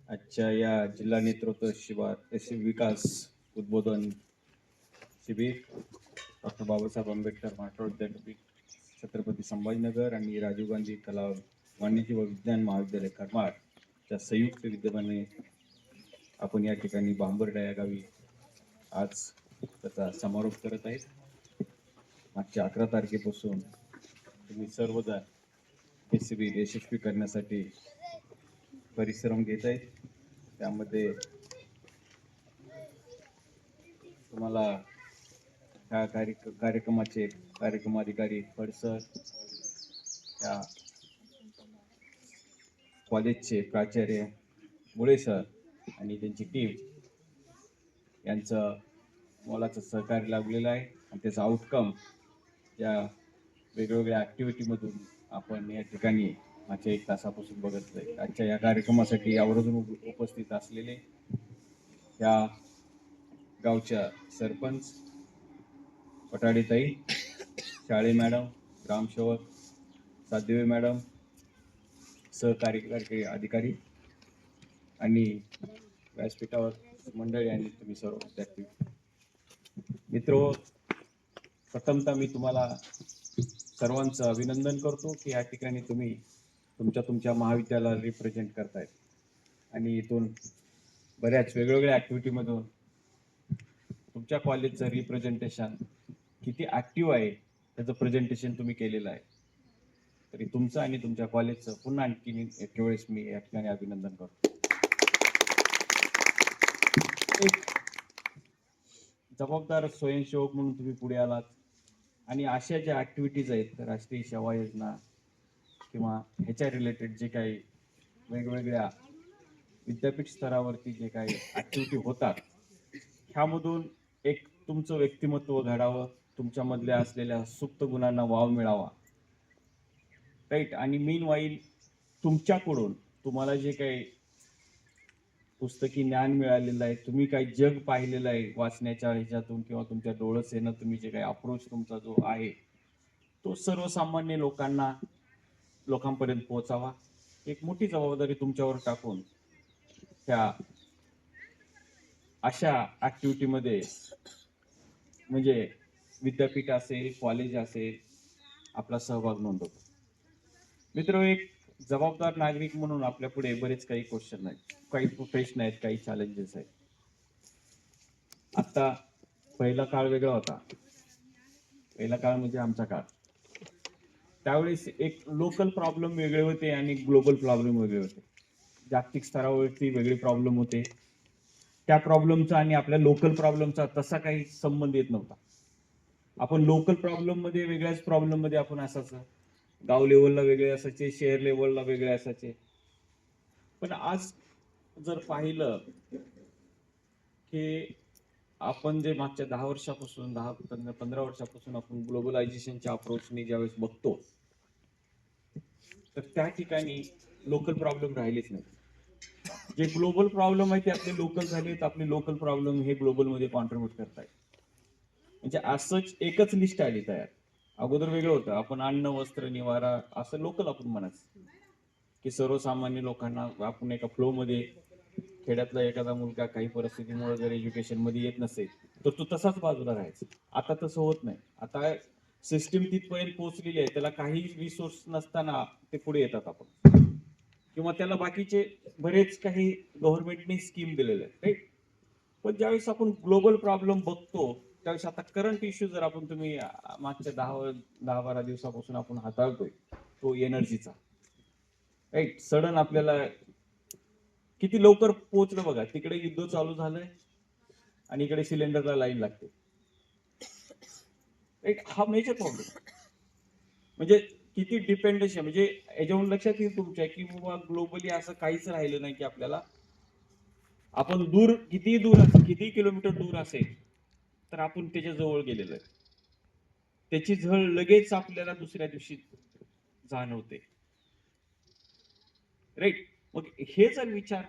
आजच्या या जिल्हा नेतृत्व विकास उद्बोधन शिबिर डॉक्टर बाबासाहेब आंबेडकर मराठवाडा विद्यापीठ छत्रपती संभाजीनगर आणि राजीव गांधी कला वाणिज्य व विज्ञान महाविद्यालय करमाळच्या संयुक्त विद्यमाने आपण या ठिकाणी बांबर्डा या गावी आज त्याचा समारोप करत आहेत. मागच्या 11 तारखेपासून तुम्ही सर्वजण हे शिबिर यशस्वी करण्यासाठी परिश्रम घेत आहेत. त्यामध्ये तुम्हाला ह्या कार्यक्रमाचे कार्यक्रमाधिकारी फडसर, त्या कॉलेजचे प्राचार्य मुळे सर आणि त्यांची टीम यांचं मोलाचं सहकार्य लाभलेलं आहे आणि त्याचा आउटकम या वेगवेगळ्या ॲक्टिव्हिटीमधून आपण या ठिकाणी मागच्या 1 तासापासून बघतोय. आजच्या या कार्यक्रमासाठी यावरून उपस्थित असलेले या गावच्या सरपंच पटाडेताई, शाळे मॅडम, ग्रामसेवक सादेवे मॅडम, सहकार्यकारी अधिकारी आणि व्यासपीठावर मंडळी आणि तुम्ही सर्व विद्यार्थी मित्र, प्रथमतः मी तुम्हाला सर्वांचं अभिनंदन करतो की या ठिकाणी तुम्ही तुमच्या महाविद्यालयाला रिप्रेझेंट करतायत आणि इथून बऱ्याच वेगवेगळ्या ॲक्टिव्हिटीमधून तुमच्या कॉलेजचं रिप्रेझेंटेशन किती ॲक्टिव्ह आहे त्याचं प्रेझेंटेशन तुम्ही केलेलं आहे. तरी तुमचं आणि तुमच्या कॉलेजचं पुन्हा आणखी एक वेळेस मी या ठिकाणी अभिनंदन करतो. एक जबाबदार स्वयंसेवक म्हणून तुम्ही पुढे आलात आणि अशा ज्या ॲक्टिव्हिटीज आहेत राष्ट्रीय सेवा योजना किंवा ह्याच्या रिलेटेड जे काही वेगवेगळ्या विद्यापीठ स्तरावरती जे काही ॲक्टिव्हिटी होतात ह्यामधून एक तुमचं व्यक्तिमत्व घडावं, तुमच्यामधल्या असलेल्या सुप्त गुणांना वाव मिळावा, राईट. आणि मीन वाईल तुमच्याकडून तुम्हाला जे काही पुस्तकी ज्ञान मिळालेलं आहे, तुम्ही काही जग पाहिलेलं आहे वाचण्याच्या ह्याच्यातून किंवा तुमच्या डोळसेनं तुम्ही जे काही अप्रोच तुमचा जो आहे तो सर्वसामान्य लोकांपर्यंत पोहोचावा. एक मोठी जबाबदारी तुमच्यावर टाकून त्या अशा ॲक्टिव्हिटीमध्ये म्हणजे विद्यापीठ असेल, कॉलेज असेल, आपला सहभाग नोंदवतो. मित्र, एक जबाबदार नागरिक म्हणून आपल्या पुढे बरेच काही क्वेश्चन आहेत, काही प्रश्न आहेत, काही चॅलेंजेस आहेत. आता पहिला काळ वेगळा होता. पहिला काळ म्हणजे आमचा काळ. त्यावेळेस एक लोकल प्रॉब्लेम वेगळे होते आणि ग्लोबल प्रॉब्लेम वेगळे होते. जागतिक स्तरावरती वेगळे प्रॉब्लेम होते. त्या प्रॉब्लेमचा आणि आपल्या लोकल प्रॉब्लेमचा तसा काही संबंध येत नव्हता. आपण लोकल प्रॉब्लेम मध्ये वेगळ्याच प्रॉब्लेम मध्ये आपण असायचं. गाव लेवलला वेगळे असायचे, शहर लेवलला वेगळे असायचे. पण आज जर पाहिलं की आपण जे मागच्या 10 वर्षापासून 10-15 वर्षापासून आपण ग्लोबलायझेशनच्या अप्रोचने ज्यावेळेस बघतो तर त्या ठिकाणी लोकल प्रॉब्लेम राहिलेच नाही. जे ग्लोबल प्रॉब्लेम आहे ते आपले लोकल झालेत, आपले लोकल प्रॉब्लेम हे ग्लोबल मध्ये कॉन्ट्रीब्युट करतायत. म्हणजे असंच एकच लिस्ट आली तयार. अगोदर वेगळं होतं, आपण अन्न, वस्त्र, निवारा असं लोकल आपण म्हणायचं की सर्वसामान्य लोकांना आपण एका फ्लो मध्ये, खेड्यातला एखादा मुलगा काही परिस्थितीमुळे जर एज्युकेशन मध्ये येत नसेल तर तो तसाच बाजूला राहायचा. आता तसं होत नाही. आता सिस्टीम तिथपर्यंत पोहोचलेली आहे, त्याला काही रिसोर्स नसताना ते पुढे येतात आपण, किंवा त्याला बाकीचे बरेच काही गव्हर्नमेंटने स्कीम दिलेले आहेत, राईट. पण ज्यावेळेस आपण ग्लोबल प्रॉब्लेम बघतो त्यावेळेस आता करंट इश्यू जर आपण तुम्ही मागच्या 10-12 दिवसापासून आपण हाताळतोय तो एनर्जीचा, राईट. सडन आपल्याला किती लवकर पोहोचलं बघा. तिकडे युद्ध चालू झालंय आणि इकडे सिलेंडरला लाईन लागते, राईट. हा मेजर प्रॉब्लेम. म्हणजे किती डिपेंडन्सी, म्हणजे याच्यावरून लक्षात येईल तुमच्या की बाबा ग्लोबली असं काहीच राहिलं नाही की आपल्याला, आपण किती किलोमीटर दूर असेल तर आपण त्याच्या जवळ गेलेलो आहे. त्याची झळ लगेच आपल्याला दुसऱ्या दिवशी जाणवते, राईट. मग हे जर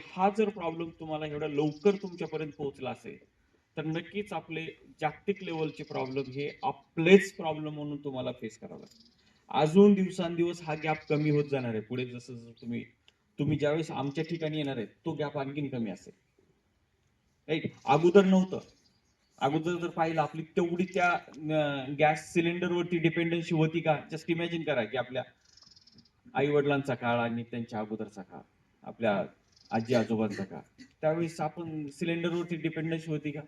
हा जर प्रॉब्लेम तुम्हाला एवढा लवकर तुमच्यापर्यंत पोहोचला असेल तर नक्कीच आपले जागतिक लेवलचे प्रॉब्लेम हे आपलेच प्रॉब्लेम म्हणून तुम्हाला फेस करावं लागेल. अजून दिवसांदिवस हा गॅप कमी होत जाणार आहे पुढे, जसं जसं तुम्ही तुम्ही ज्यावेळेस आमच्या ठिकाणी येणार आहे तो गॅप आणखीन कमी असेल. राईट, अगोदर नव्हतं. अगोदर जर पाहिलं आपली तेवढी त्या गॅस सिलेंडरवरती डिपेंडन्सी होती का? जस्ट इमॅजिन करा की आपल्या आई वडिलांचा काळ आणि त्यांच्या अगोदरचा काळ, आपल्या आजी आजोबांचा काळ, त्यावेळेस आपण सिलेंडरवरती डिपेंडन्सी होती का?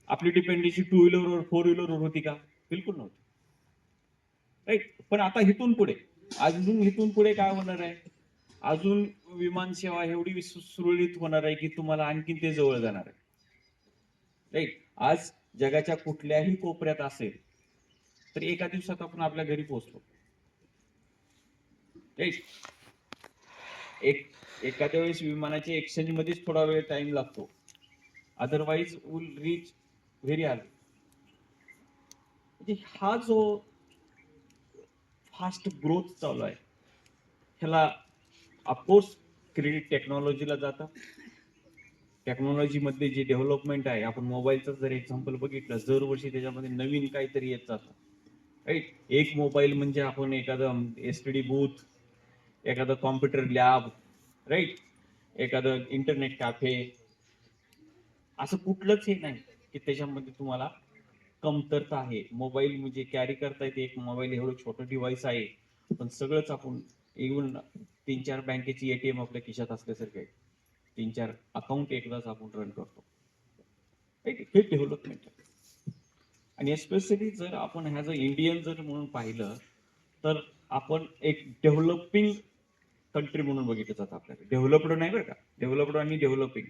आपली डिपेंडन्सी टू व्हीलरवर फोर व्हीलरवर होती का? बिलकुल नव्हती. राईट, पण आता इथून पुढे, अजून इथून पुढे काय होणार आहे? अजून विमान सेवा एवढी सुरळीत होणार आहे की तुम्हाला आणखीन ते जवळ जाणार आहे. राईट, आज जगाच्या कुठल्याही कोपऱ्यात असेल तर एका दिवसात आपण आपल्या घरी पोहोचलो. राईट, एक एखाद्या वेळेस विमानाच्या एक्सचेंज मध्येच थोडा वेळ टाइम लागतो, otherwise will reach very early. म्हणजे हा जो फास्ट ग्रोथ चालू आहे ह्याला ऑफकोर्स क्रेडिट टेक्नॉलॉजीला जातं. टेक्नॉलॉजी मध्ये जे डेव्हलपमेंट आहे, आपण मोबाईलचं जर एक्झाम्पल बघितलं, दरवर्षी त्याच्यामध्ये नवीन काहीतरी येत जातं. राईट, एक मोबाईल म्हणजे आपण एखादं एसटीडी बूथ, एखादं कॉम्प्युटर लॅब, राईट, एखादं इंटरनेट कॅफे, असं कुठलंच हे नाही की त्याच्यामध्ये तुम्हाला कमतरता आहे. मोबाईल म्हणजे कॅरी करता येते, एक मोबाईल एवढं छोटं डिव्हाइस आहे, पण सगळंच आपण इव्हन 3-4 बँकेची एटीएम आपल्या खिशात असल्यासारखे 3-4 अकाउंट एकदाच आपण रन करतो. हे डेव्हलपमेंट आहे. आणि एस्पेशली जर आपण ह्याज अ इंडियन जर म्हणून पाहिलं तर आपण एक डेव्हलपिंग कंट्री म्हणून बघितलं जातं आपल्याकडे. डेव्हलप्ड नाही बरं का, डेव्हलप्ड आणि डेव्हलपिंग,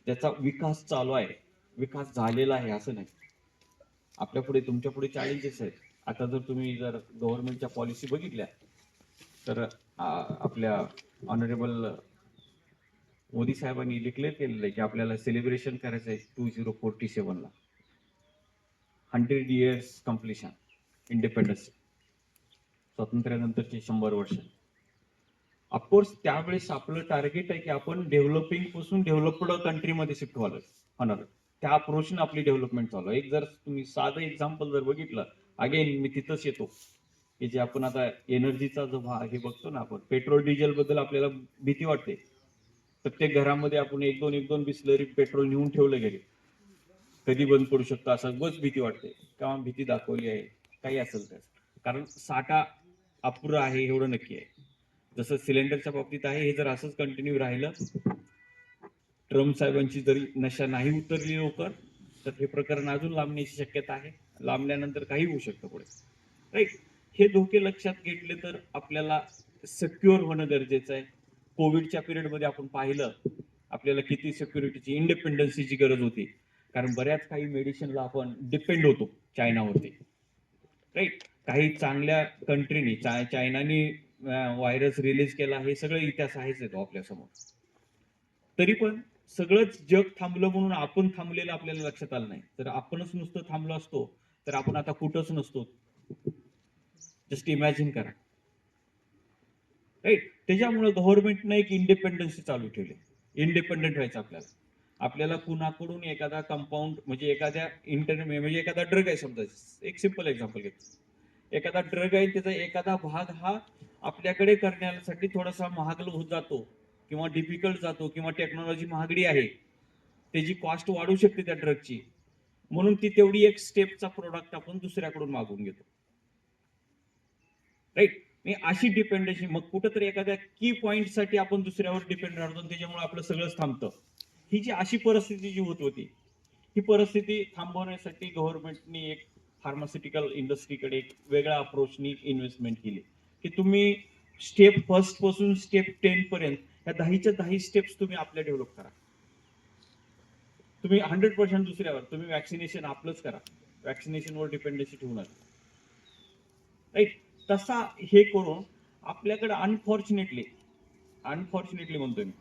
ज्याचा विकास चालू आहे, विकास झालेला आहे असं नाही. आपल्या पुढे, तुमच्या पुढे चॅलेंजेस आहेत. आता जर तुम्ही जर गव्हर्नमेंटच्या पॉलिसी बघितल्या तर आपल्या ऑनरेबल मोदी साहेबांनी डिक्लेअर केलेलं आहे की आपल्याला सेलिब्रेशन करायचं आहे 2047 ला, 100 इयर्स कम्प्लिशन इंडिपेंडन्स, स्वातंत्र्यानंतरचे 100 वर्ष. ऑफकोर्स त्यावेळेस आपलं टार्गेट आहे की आपण डेव्हलपिंग पासून डेव्हलप्ड कंट्रीमध्ये शिफ्ट होणार. त्या अप्रोचने आपली डेव्हलपमेंट चालू आहे. एक जर तुम्ही साधं एक्झाम्पल जर बघितलं, अगेन मी तिथंच येतो की जे आपण आता एनर्जीचा जो भाग हे बघतो ना, आपण पेट्रोल डिझेल बद्दल आपल्याला भीती वाटते. प्रत्येक घरामध्ये आपण एक दोन बिस्लरी पेट्रोल नेऊन ठेवलं गेले, कधी बंद पडू शकतो असं बस भीती वाटते. किंवा भीती दाखवली आहे, काही असेल तर, कारण साठा अपुरा आहे एवढं नक्की आहे. जसं सिलेंडरच्या बाबतीत आहे, हे जर असंच कंटिन्यू राहिलं, ट्रम्प साहेबांची जरी नशा नाही उतरली लवकर, तर हे प्रकरण अजून लांबण्याची शक्यता आहे. लांबल्यानंतर काही होऊ शकतं पुढे. राईट, हे धोके लक्षात घेतले तर आपल्याला सिक्युअर होणं गरजेचं आहे. कोविडच्या पिरियडमध्ये आपण पाहिलं आपल्याला किती सिक्युरिटीची, इंडिपेंडन्सीची गरज होती, कारण बऱ्याच काही मेडिसिनला आपण डिपेंड होतो चायनावरती. राईट, काही चांगल्या कंट्रीनी, चायनानी व्हायरस रिलीज केला, हे सगळं इतिहास आहेच येतो आपल्या समोर. तरी पण सगळंच जग थांबलं म्हणून आपण थांबलेलं आपल्याला लक्षात आलं नाही. तर आपणच नुसतं थांबलो असतो तर आपण आता कुठंच नसतो. जस्ट इमॅजिन करा. राईट, त्याच्यामुळे गव्हर्नमेंटने एक इंडिपेंडन्सी चालू ठेवली. इंडिपेंडेंट व्हायचं आपल्याला. आपल्याला कुणाकडून एखादा कंपाऊंड म्हणजे एखाद्या म्हणजे एखादा ड्रग आहे समजा, एक सिंपल एक्झाम्पल घेतो. एखादा ड्रग आहे, त्याचा एखादा भाग हा आपल्याकडे करण्यासाठी थोडासा महाग होत जातो किंवा डिफिकल्ट जातो किंवा टेक्नॉलॉजी महागडी आहे, त्याची कॉस्ट वाढू शकते त्या ड्रगची, म्हणून ती तेवढी एक स्टेपचा प्रोडक्ट आपण दुसऱ्याकडून मागून घेतो. राईट, मी अशी डिपेंडन्सी, मग कुठंतरी एखाद्या की पॉइंट साठी आपण दुसऱ्यावर डिपेंड राहतो, त्याच्यामुळे आपलं सगळंच थांबतं. ही जी अशी परिस्थिती जी होत होती, ही परिस्थिती थांबवण्यासाठी गव्हर्नमेंटनी एक फार्मास्युटिकल इंडस्ट्रीकडे एक वेगळ्या अप्रोचनी इन्व्हेस्टमेंट केली की तुम्ही स्टेप फर्स्ट पासून स्टेप 10 पर्यंत या 10च्या 10 स्टेप्स तुम्ही आपल्या डेव्हलप करा. तुम्ही 100% दुसऱ्यावर, तुम्ही वॅक्सिनेशन आपलंच करा, वॅक्सिनेशनवर डिपेंडन्सी ठेवू नका. राईट, तसा हे करून आपल्याकडे अनफॉर्च्युनेटली म्हणतोय मी,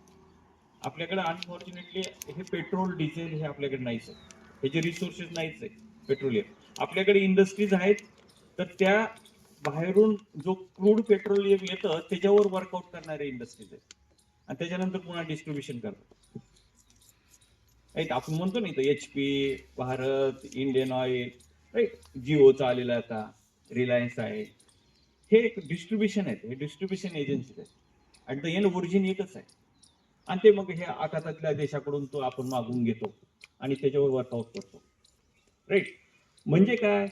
आपल्याकडे अनफॉर्च्युनेटली हे पेट्रोल डिझेल हे आपल्याकडे नाहीच आहे, ह्याचे रिसोर्सेस नाहीच आहे. पेट्रोलियम आपल्याकडे इंडस्ट्रीज आहेत, तर त्या बाहेरून जो क्रूड पेट्रोलियम येतं त्याच्यावर वर्कआउट करणारे इंडस्ट्रीज आहेत आणि त्याच्यानंतर पुन्हा डिस्ट्रीब्युशन करतात. राईट, आपण म्हणतो ना इथं HP, Bharat, Indian oil, right, जिओचा आलेला आता, रिलायन्स आहे, हे एक डिस्ट्रीब्युशन आहेत, हे डिस्ट्रीब्युशन एजन्सीज आहेत. ऍट द एंड ओरिजिन एकच आहे. आणि ते मग हे आखातातल्या देशाकडून तो आपण मागून घेतो आणि त्याच्यावर वर्कआउट करतो. राईट. म्हणजे काय,